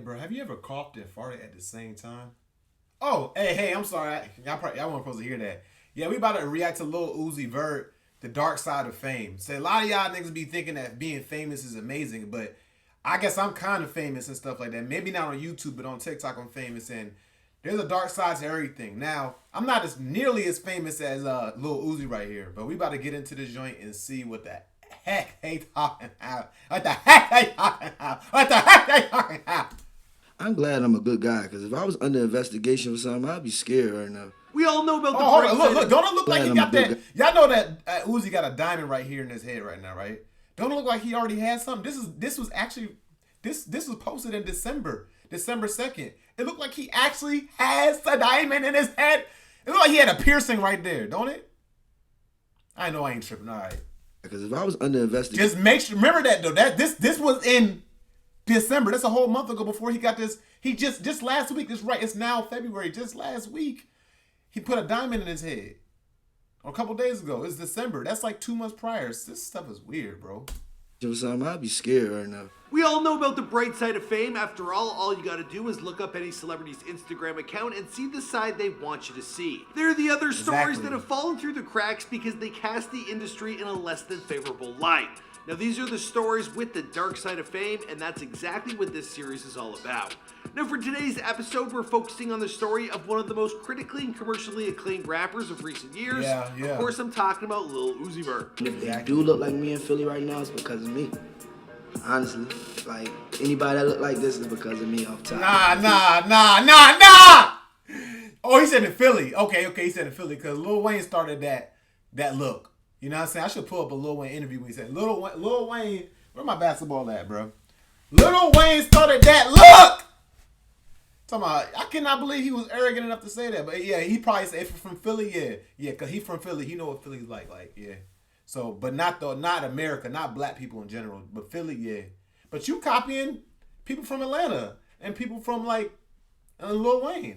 bro, have you ever coughed and farted at the same time? Oh, hey, I'm sorry. Y'all weren't supposed to hear that. Yeah, we about to react to Lil Uzi Vert, The Dark Side of Fame. Say, a lot of y'all niggas be thinking that being famous is amazing, but I guess I'm kind of famous and stuff like that. Maybe not on YouTube, but on TikTok I'm famous, and there's a dark side to everything. Now, I'm not as nearly as famous as Lil Uzi right here, but we about to get into this joint and see what the heck they talking about. What the heck they talking about? What the heck they talking about? I'm glad I'm a good guy, because if I was under investigation for something, I'd be scared right now. We all know about the hold on, look, don't it look like he got that? Guy. Y'all know that Uzi got a diamond right here in his head right now, right? Don't it look like he already had something? This was posted in December 2nd. It looked like he actually has a diamond in his head. It looked like he had a piercing right there, don't it? I know I ain't tripping, all right. Because if I was under investigation, just make sure, remember that though. This was in December. That's a whole month ago before he got this. He just last week. That's right. It's now February. Just last week, he put a diamond in his head. Or a couple days ago. It's December. That's like 2 months prior. This stuff is weird, bro. for something, I'd be scared right now. We all know about the bright side of fame. After all you gotta do is look up any celebrity's Instagram account and see the side they want you to see. There are the other stories that have fallen through the cracks because they cast the industry in a less than favorable light. Now these are the stories with the dark side of fame, and that's exactly what this series is all about. Now for today's episode, we're focusing on the story of one of the most critically and commercially acclaimed rappers of recent years. Yeah. Of course I'm talking about Lil Uzi Vert. If they do look like me in Philly right now, it's because of me. Honestly, like, anybody that look like this is because of me off top. Nah. Oh, he said in Philly. Okay, he said in Philly because Lil Wayne started that look. You know what I'm saying? I should pull up a Lil Wayne interview when he said, Lil Wayne, where my basketball at, bro? Lil Wayne started that look! Talking about, I cannot believe he was arrogant enough to say that. But yeah, he probably said, if from Philly, yeah, because he from Philly. He know what Philly's like, yeah. So, but not America, not black people in general, but Philly, yeah. But you copying people from Atlanta and people from like Lil Wayne.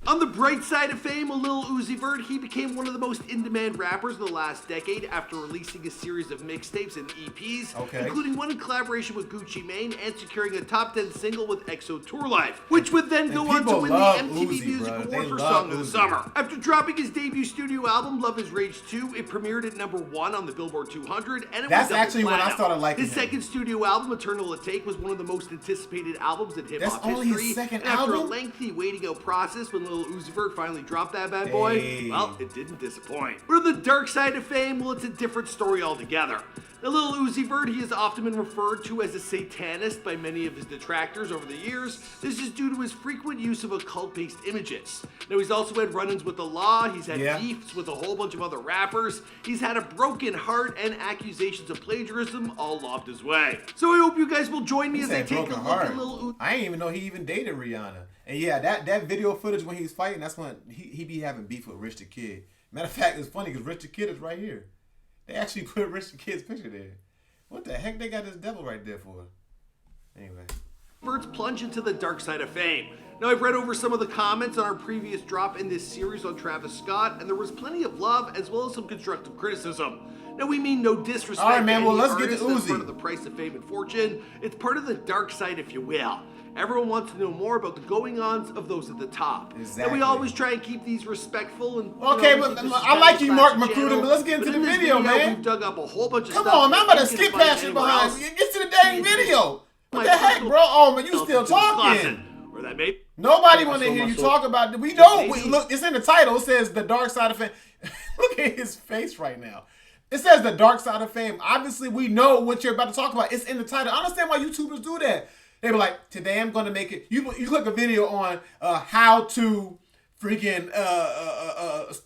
On the bright side of fame, Lil Uzi Vert, he became one of the most in-demand rappers in the last decade after releasing a series of mixtapes and EPs, including one in collaboration with Gucci Mane and securing a top 10 single with EXO Tour Life, which would then go on to win the MTV Music Award for Song of the Summer. After dropping his debut studio album, Love Is Rage 2, it premiered at #1 on the Billboard 200, and it That's was actually when I started liking his second studio album, Eternal Atake, was one of the most anticipated albums in hip-hop history. That's only his second and after album? a lengthy waiting out process, when Lil Uzi Vert finally dropped that bad boy, well, it didn't disappoint. But on the dark side of fame, well, it's a different story altogether. Now, Lil Uzi Vert, he has often been referred to as a satanist by many of his detractors over the years. This is due to his frequent use of occult-based images. Now, he's also had run-ins with the law, he's had beefs with a whole bunch of other rappers, he's had a broken heart, and accusations of plagiarism all lobbed his way. So I hope you guys will join me as I take a look at Lil Uzi. I didn't even know he even dated Rihanna. And yeah, that video footage when he was fighting, that's when he be having beef with Rich the Kid. Matter of fact, it's funny because Rich the Kid is right here. They actually put Rich the Kid's picture there. What the heck they got this devil right there for? Anyway. Vert's plunge into the dark side of fame. Now, I've read over some of the comments on our previous drop in this series on Travis Scott, and there was plenty of love as well as some constructive criticism. Now, we mean no disrespect. All right, man. Well, let's get to Uzi. Uzi. Part of the price of fame and fortune. It's part of the dark side, if you will. Everyone wants to know more about the going-ons of those at the top. Exactly. And we always try and keep these respectful and okay, but I like you, Mark Mcrudden, but let's get into the video, man. We've dug up a whole bunch of Come stuff. on, man. I'm about to skip past you behind. Get to the dang video. What the heck, bro? Oh, man, you still talking. Or that may Nobody want to hear you talk about it. We don't. Look, it's in the title. It says The Dark Side of Fame. Look at his face right now. It says The Dark Side of Fame. Obviously, we know what you're about to talk about. It's in the title. I understand why YouTubers do that. They were like, today I'm going to make it. You click a video on how to freaking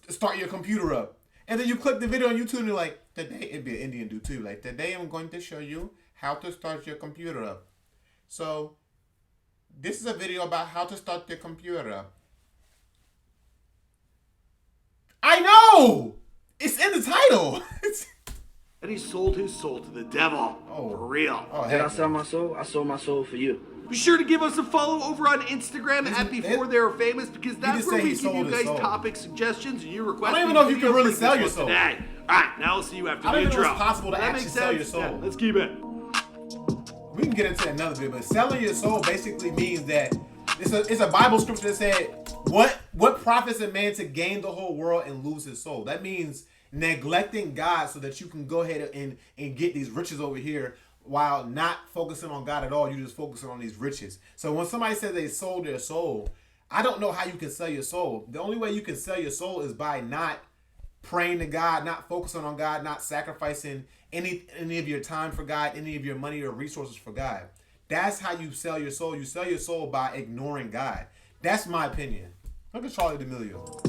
start your computer up. And then you click the video on YouTube and you're like, today, it'd be an Indian dude too. Like, today I'm going to show you how to start your computer up. So, this is a video about how to start your computer up. I know! It's in the title. And he sold his soul to the devil. Oh. For real. Oh, Did I sell my soul? I sold my soul for you. Be sure to give us a follow over on Instagram at Before They Were Famous, because that's where we give you guys topic suggestions and you request. I don't even know if you can really sell your soul. Today. Alright, now I'll see you after the intro. I don't even know if it's possible to actually sell your soul. Yeah, let's keep it. We can can get into another bit, but selling your soul basically means that it's a Bible scripture that said, what profits a man to gain the whole world and lose his soul? That means neglecting God so that you can go ahead and get these riches over here while not focusing on God at all. You're just focusing on these riches. So when somebody says they sold their soul, I don't know how you can sell your soul. The only way you can sell your soul is by not praying to God, not focusing on God, not sacrificing any of your time for God, any of your money or resources for God. That's how you sell your soul. You sell your soul by ignoring God. That's my opinion. Look at Charlie D'Amelio.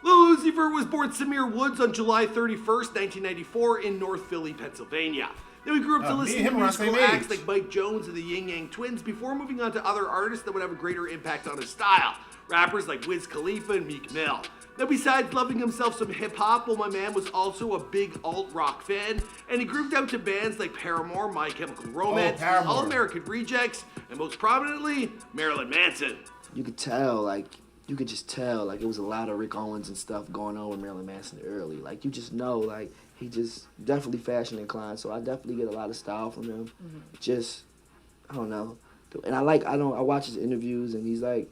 Lil Uzi Vert was born Samir Woods on July 31st, 1994 in North Philly, Pennsylvania. Now he grew up to listen to musical acts like Mike Jones and the Yin Yang Twins before moving on to other artists that would have a greater impact on his style. Rappers like Wiz Khalifa and Meek Mill. Now besides loving himself some hip-hop, well, my man was also a big alt-rock fan, and he grouped out to bands like Paramore, My Chemical Romance, All American Rejects, and most prominently, Marilyn Manson. You could just tell, like, it was a lot of Rick Owens and stuff going on with Marilyn Manson early. Like, you just know, like, he just definitely fashion inclined, so I definitely get a lot of style from him. Mm-hmm. Just, I don't know. And I watch his interviews, and he's, like,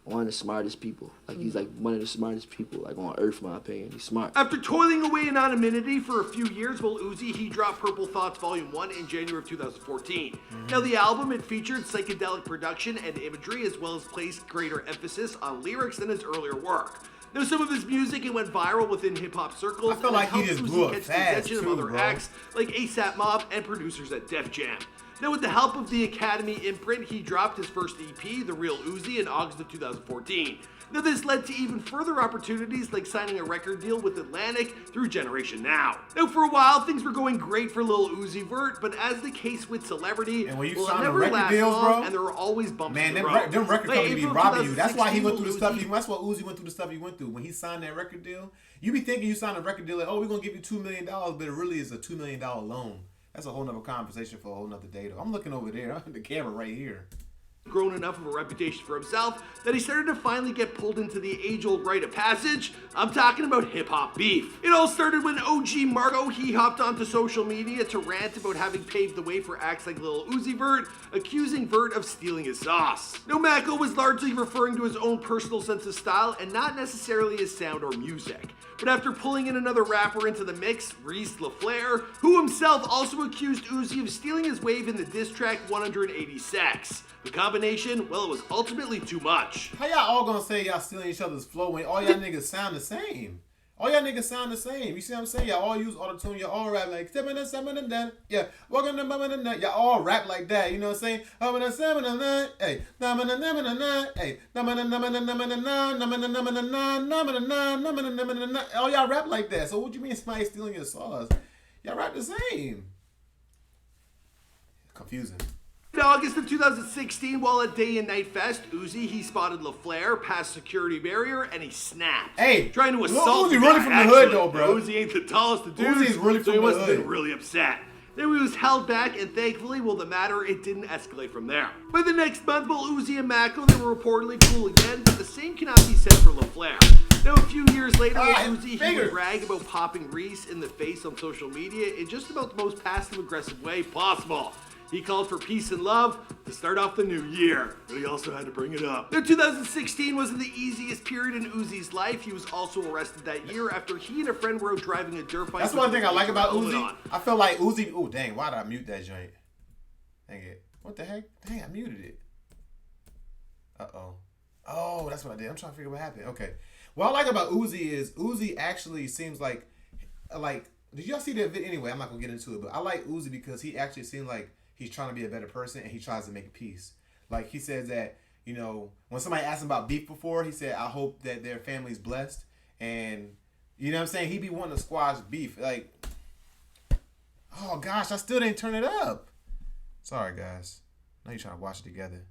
one of the smartest people. Like, he's, like, one of the smartest people, like, on earth, in my opinion. He's smart. After toiling away in anonymity for a few years, Lil Uzi, he dropped Purple Thoughts Volume 1 in January of 2014. Mm-hmm. Now, the album, it featured psychedelic production and imagery, as well as placed greater emphasis on lyrics than his earlier work. Now, some of his music, it went viral within hip-hop circles. I feel like he just blew up fast, of other acts like ASAP Mob and producers at Def Jam. Now, with the help of the Academy imprint, he dropped his first EP, The Real Uzi, in August of 2014. Now, this led to even further opportunities like signing a record deal with Atlantic through Generation Now. Now, for a while, things were going great for Lil Uzi Vert, but as the case with celebrity, and when you well, sign it never record lasts deals, long, bro, and there are always bumps in the them record companies be robbing you. That's why he went through the stuff. That's why Uzi went through the stuff he went through. When he signed that record deal, you be thinking you signed a record deal like, oh, we're going to give you $2 million, but it really is a $2 million loan. That's a whole nother conversation for a whole nother day, though. I'm looking over there. The camera right here. Grown enough of a reputation for himself that he started to finally get pulled into the age-old rite of passage. I'm talking about hip-hop beef. It all started when OG Marco, he hopped onto social media to rant about having paved the way for acts like Lil Uzi Vert, accusing Vert of stealing his sauce. Now, Mako was largely referring to his own personal sense of style and not necessarily his sound or music. But after pulling in another rapper into the mix, Reese LaFleur, who himself also accused Uzi of stealing his wave in the diss track 186. The combination, well, it was ultimately too much. How y'all all gonna say y'all stealing each other's flow when all y'all niggas sound the same? All y'all niggas sound the same. You see what I'm saying? Y'all all use auto-tune. Y'all all rap like, yeah, welcome to y'all all rap like that. You know what I'm saying? Hey, all y'all rap like that. So what you mean somebody stealing your sauce? Y'all rap the same. Confusing. In August of 2016, while at Day and Night Fest, Uzi, he spotted LaFleur past security barrier and he snapped. Hey, trying to assault Uzi really from the hood though, bro. Uzi ain't the tallest of dudes, Uzi's really from so he the must have hood. been really upset. Then he was held back, and thankfully, well, the matter, it didn't escalate from there. By the next month, while Uzi and Mako, they were reportedly cool again, but the same cannot be said for LaFleur. Now, a few years later, Uzi, he would brag about popping Reese in the face on social media in just about the most passive-aggressive way possible. He called for peace and love to start off the new year, but he also had to bring it up. Now, 2016 wasn't the easiest period in Uzi's life. He was also arrested that year after he and a friend were out driving a dirt bike. That's one thing I like about Uzi. I feel like Uzi. Oh, dang, why did I mute that joint? Dang it. What the heck? Dang, I muted it. Uh-oh. Oh, that's what I did. I'm trying to figure out what happened. Okay. What I like about Uzi is Uzi actually seems like, did y'all see that video? Anyway, I'm not going to get into it, but I like Uzi because he actually seemed like he's trying to be a better person and he tries to make peace. Like he says that, you know, when somebody asked him about beef before, he said, I hope that their family's blessed. And, you know what I'm saying? He be wanting to squash beef. Like, oh gosh, I still didn't turn it up. Sorry, guys. Now you're trying to watch it together.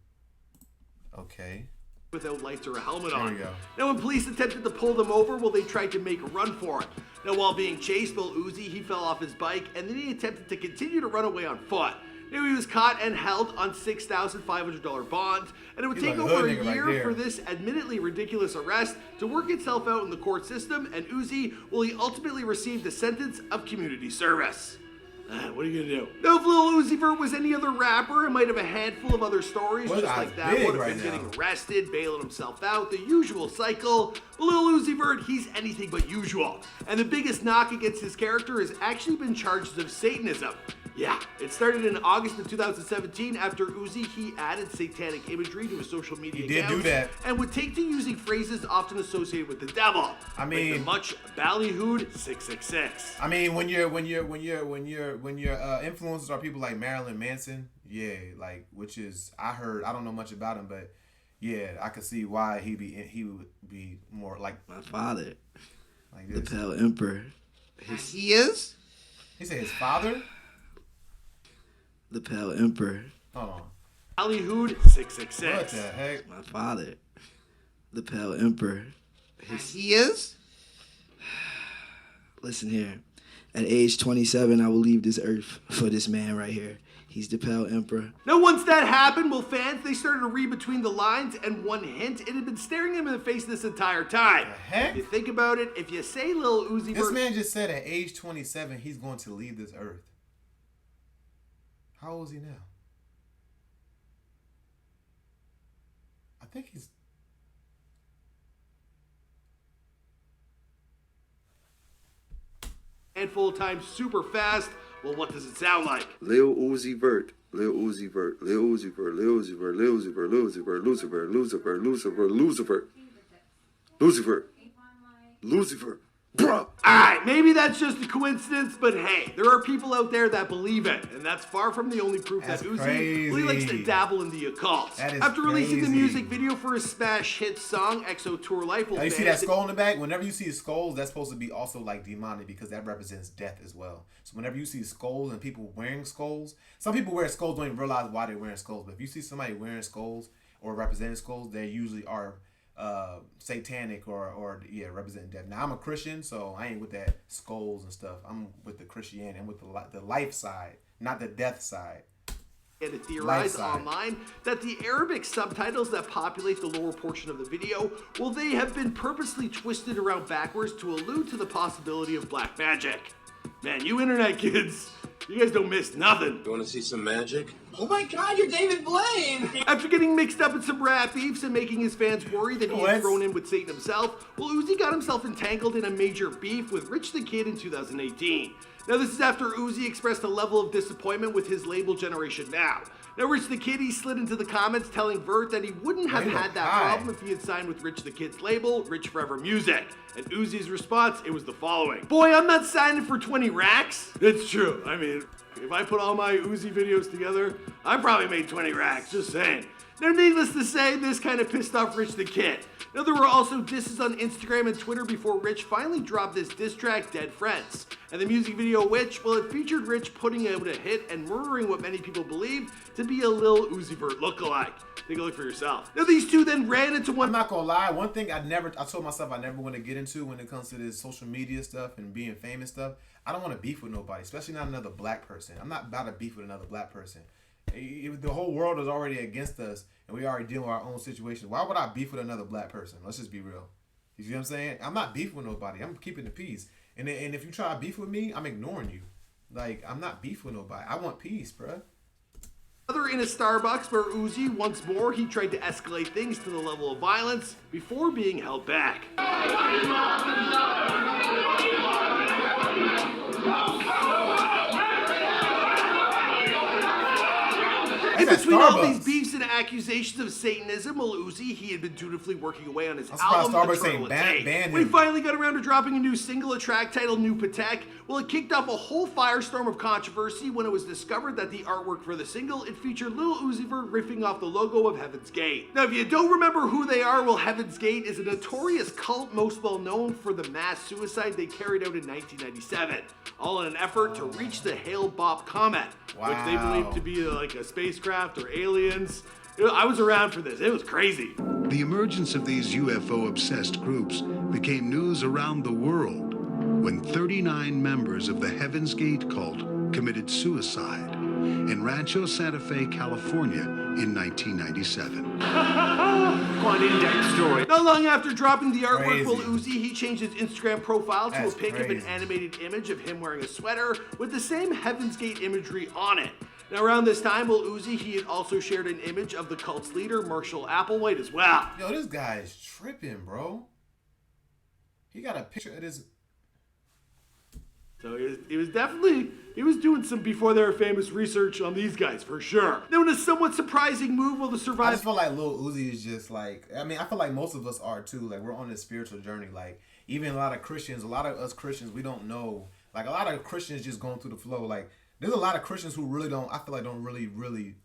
Okay. Without lights or a helmet on. There we go. Now, when police attempted to pull them over, well, they tried to make a run for it. Now, while being chased, Lil Uzi, he fell off his bike, and then he attempted to continue to run away on foot. Now, he was caught and held on $6,500 bond, and it would take over a year for this admittedly ridiculous arrest to work itself out in the court system, and Uzi, he ultimately received a sentence of community service. What are you gonna do? Now, if Lil Uzi Vert was any other rapper, it might have a handful of other stories just like that. Would have been getting arrested, bailing himself out, the usual cycle. But Lil Uzi Vert, he's anything but usual. And the biggest knock against his character has actually been charges of Satanism. Yeah, it started in August of 2017 after Uzi, he added satanic imagery to his social media accounts. He did do that. And would take to using phrases often associated with the devil. I mean, like the much ballyhooed 666. I mean, when your influencers are people like Marilyn Manson, yeah, like, which is, I don't know much about him, but yeah, I could see why he would be more like my father, like this. The Pale Emperor. He is? He said his father? The Pale Emperor. Hold on. Ballyhooed 666. What the heck? My father. The Pale Emperor. He is? Listen here. At age 27, I will leave this earth for this man right here. He's the Pale Emperor. Now, once that happened, fans, they started to read between the lines, and one hint, it had been staring him in the face this entire time. The heck? If you think about it, if you say Lil Uzi Vert... This man just said at age 27, he's going to leave this earth. How old is he now? I think he's... handful of times super fast. Well, what does it sound like? Lil Uzi Vert, Lil Uzi Vert, Lil Uzi Vert, Lil Uzi Vert, Lil Uzi Vert, Lil Uzi Vert, Lucifer, Lucifer, Lucifer, Lucifer, Lucifer, Lucifer, bruh. Alright, maybe that's just a coincidence, but hey, there are people out there that believe it, and that's far from the only proof that Uzi really likes to dabble in the occult. After releasing the music video for his smash hit song, EXO Tour Life, you see that skull in the back? Whenever you see skulls, that's supposed to be also like demonic because that represents death as well. So whenever you see skulls and people wearing skulls, some people wear skulls don't even realize why they're wearing skulls, but if you see somebody wearing skulls or representing skulls, they usually are satanic or representing death. Now I'm a Christian, so I ain't with that skulls and stuff. I'm with the Christianity. I'm with the life side, not the death side. And it theorized online that the Arabic subtitles that populate the lower portion of the video, they have been purposely twisted around backwards to allude to the possibility of black magic. Man, you internet kids, you guys don't miss nothing. You want to see some magic? Oh my God, you're David Blaine! After getting mixed up in some rap beefs and making his fans worry that he had thrown in with Satan himself, Uzi got himself entangled in a major beef with Rich the Kid in 2018. Now, this is after Uzi expressed a level of disappointment with his label Generation Now. Now, Rich the Kid, he slid into the comments telling Vert that he wouldn't have had that problem if he had signed with Rich the Kid's label, Rich Forever Music. And Uzi's response, it was the following. Boy, I'm not signing for 20 racks. It's true. I mean, if I put all my Uzi videos together, I probably made 20 racks, just saying. Now, needless to say, this kind of pissed off Rich the Kid. Now, there were also disses on Instagram and Twitter before Rich finally dropped this diss track, Dead Friends. And the music video, which, it featured Rich putting out a hit and murdering what many people believe to be a Lil Uzi Vert lookalike. Take a look for yourself. Now, these two then ran into one... I'm not gonna lie, one thing I told myself I never want to get into when it comes to this social media stuff and being famous stuff, I don't want to beef with nobody, especially not another black person. I'm not about to beef with another black person. The whole world is already against us, and we already dealing with our own situation. Why would I beef with another black person? Let's just be real. You see what I'm saying? I'm not beefing with nobody. I'm keeping the peace. And if you try to beef with me, I'm ignoring you. Like, I'm not beef with nobody. I want peace, bruh. Other in a Starbucks where Uzi, once more, he tried to escalate things to the level of violence before being held back. In between all these beefs and accusations of Satanism, Lil Uzi, he had been dutifully working away on his album, Eternal Atake. When he finally got around to dropping a new single, a track titled New Patek, it kicked off a whole firestorm of controversy when it was discovered that the artwork for the single, it featured Lil Uzi Vert riffing off the logo of Heaven's Gate. Now, if you don't remember who they are, Heaven's Gate is a notorious cult most well known for the mass suicide they carried out in 1997, all in an effort to reach the Hale-Bopp comet, which they believe to be like a spacecraft or aliens. I was around for this. It was crazy. The emergence of these UFO-obsessed groups became news around the world when 39 members of the Heaven's Gate cult committed suicide in Rancho Santa Fe, California in 1997. Quite in-depth story. Not long after dropping the artwork, Crazy. Lil Uzi, he changed his Instagram profile to That's a pic of an crazy. animated image of him wearing a sweater with the same Heaven's Gate imagery on it. Now around this time, Lil Uzi, he had also shared an image of the cult's leader, Marshall Applewhite, as well. Yo, this guy is tripping, bro. He got a picture of this. So he was doing some before they were famous research on these guys for sure. Now in a somewhat surprising move, will the I survivor just feel like Lil Uzi is just like, I mean, I feel like most of us are too. Like, we're on this spiritual journey. Like, even a lot of us Christians, we don't know. Like, a lot of Christians just going through the flow. Like, there's a lot of Christians who really don't, I feel like don't really,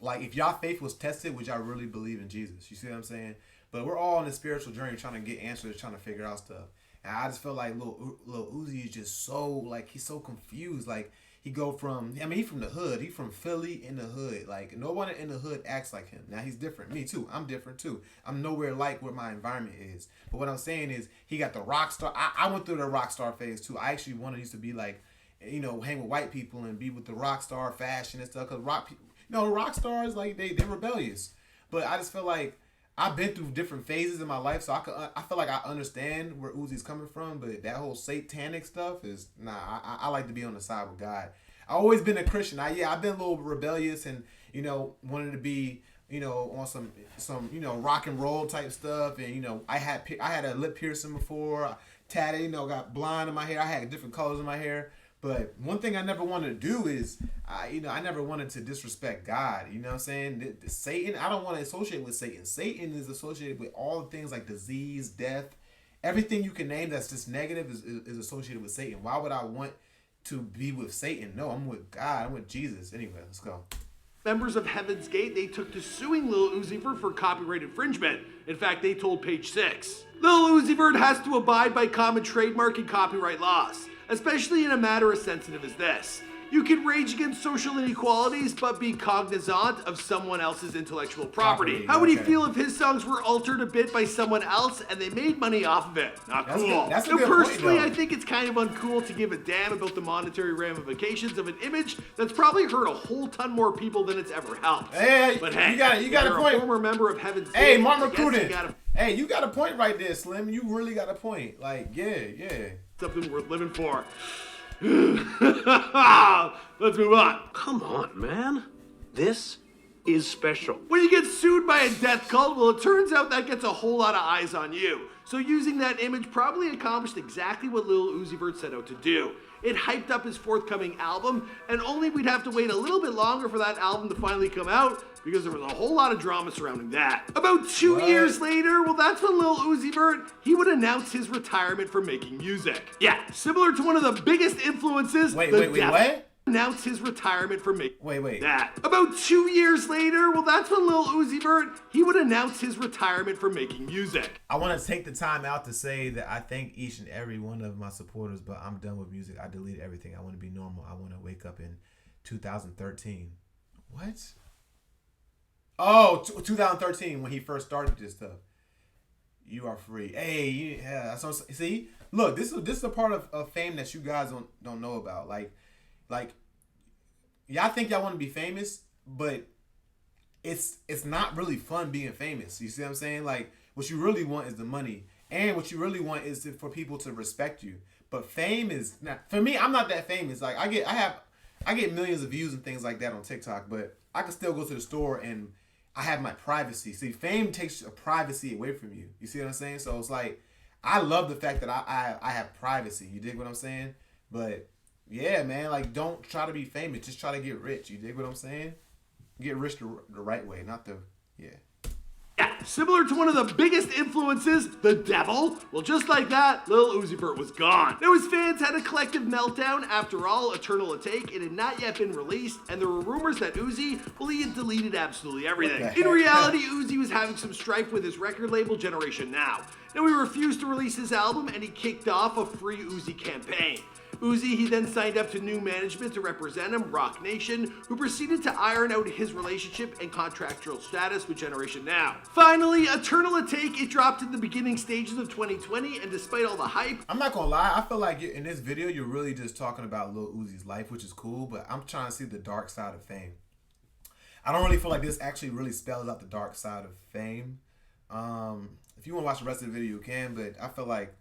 like, if y'all faith was tested, would y'all really believe in Jesus? You see what I'm saying? But we're all on this spiritual journey trying to get answers, trying to figure out stuff. And I just feel like Lil Uzi is just so, like, he's so confused. Like, he go from, I mean, he's from the hood. He's from Philly in the hood. Like, no one in the hood acts like him. Now, he's different. Me, too. I'm different, too. I'm nowhere like where my environment is. But what I'm saying is, he got the rock star. I went through the rock star phase, too. I actually used to be, like, you know, hang with white people and be with the rock star fashion and stuff. Because rock stars, like, they're rebellious. But I just feel like I've been through different phases in my life, so I feel like I understand where Uzi's coming from, but that whole satanic stuff is, I like to be on the side with God. I've always been a Christian. I've been a little rebellious and, you know, wanted to be, you know, on some you know, rock and roll type stuff. And, you know, I had a lip piercing before, tatted, you know, got blonde in my hair. I had different colors in my hair. But one thing I never wanted to do is, I never wanted to disrespect God. You know what I'm saying? Satan, I don't want to associate with Satan. Satan is associated with all the things like disease, death, everything you can name that's just negative is associated with Satan. Why would I want to be with Satan? No, I'm with God. I'm with Jesus. Anyway, let's go. members of Heaven's Gate, they took to suing Lil Uzi Vert for copyright infringement. In fact, they told Page 6, Lil Uzi Vert has to abide by common trademark and copyright laws, especially in a matter as sensitive as this. You can rage against social inequalities, but be cognizant of someone else's intellectual property. How would he feel if his songs were altered a bit by someone else and they made money off of it? Not cool. That's a now, good personally, point, I think it's kind of uncool to give a damn about the monetary ramifications of an image that's probably hurt a whole ton more people than it's ever helped. Hey, but hey, you got a point. A former member of Heaven's Gate. Hey, Mark McCrudden. Hey, you got a point right there, Slim. You really got a point. Like, yeah. Something worth living for. Let's move on. Come on, man. This is special. When you get sued by a death cult, well, it turns out that gets a whole lot of eyes on you. So using that image probably accomplished exactly what Lil Uzi Vert set out to do. It hyped up his forthcoming album, and only we'd have to wait a little bit longer for that album to finally come out, because there was a whole lot of drama surrounding that. About 2 years later, well, that's when Lil Uzi Vert, he would announce his retirement from making music. Yeah, similar to one of the biggest influences, Wait, what? Announce his retirement from making Wait. that. About 2 years later, well, that's when Lil Uzi Vert, he would announce his retirement from making music. I want to take the time out to say that I thank each and every one of my supporters, but I'm done with music. I deleted everything. I want to be normal. I want to wake up in 2013. What? Oh, 2013 when he first started this stuff. You are free. Hey, yeah. So see, look, this is a part of fame that you guys don't know about. Like, y'all think y'all want to be famous, but it's not really fun being famous. You see what I'm saying? Like, what you really want is the money, and what you really want is for people to respect you. But fame is not, for me. I'm not that famous. Like, I get millions of views and things like that on TikTok, but I can still go to the store and I have my privacy. See, fame takes a privacy away from you. You see what I'm saying? So it's like, I love the fact that I have privacy. You dig what I'm saying? But yeah, man, like, don't try to be famous. Just try to get rich. You dig what I'm saying? Get rich the right way, not the, yeah. Yeah, similar to one of the biggest influences, the devil. Well, just like that, Lil Uzi Vert was gone. Now, his fans had a collective meltdown. After all, Eternal Atake, it had not yet been released, and there were rumors that Uzi, well, he had deleted absolutely everything. In reality, Uzi was having some strife with his record label, Generation Now. Now, he refused to release his album, and he kicked off a Free Uzi campaign. Uzi, he then signed up to new management to represent him, Rock Nation, who proceeded to iron out his relationship and contractual status with Generation Now. Finally, Eternal Atake, it dropped in the beginning stages of 2020, and despite all the hype, I'm not gonna lie, I feel like in this video you're really just talking about Lil Uzi's life, which is cool, but I'm trying to see the dark side of fame. I don't really feel like this actually really spells out the dark side of fame. If you want to watch the rest of the video, you can, but I feel like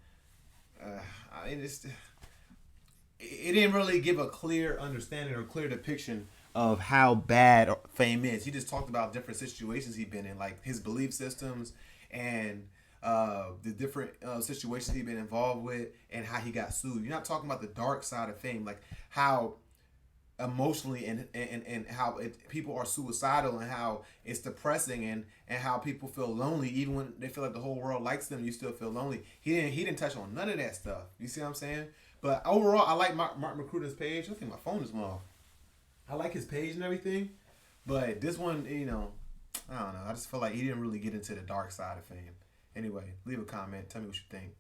it didn't really give a clear understanding or clear depiction of how bad fame is. He just talked about different situations he's been in, like his belief systems and the different situations he's been involved with and how he got sued. You're not talking about the dark side of fame, like how emotionally and how people are suicidal and how it's depressing and how people feel lonely even when they feel like the whole world likes them. You still feel lonely. He didn't touch on none of that stuff. You see what I'm saying? But overall, I like Mark McRudden's page. I think my phone is off. I like his page and everything, but this one, I don't know. I just feel like he didn't really get into the dark side of fame. Anyway, leave a comment. Tell me what you think.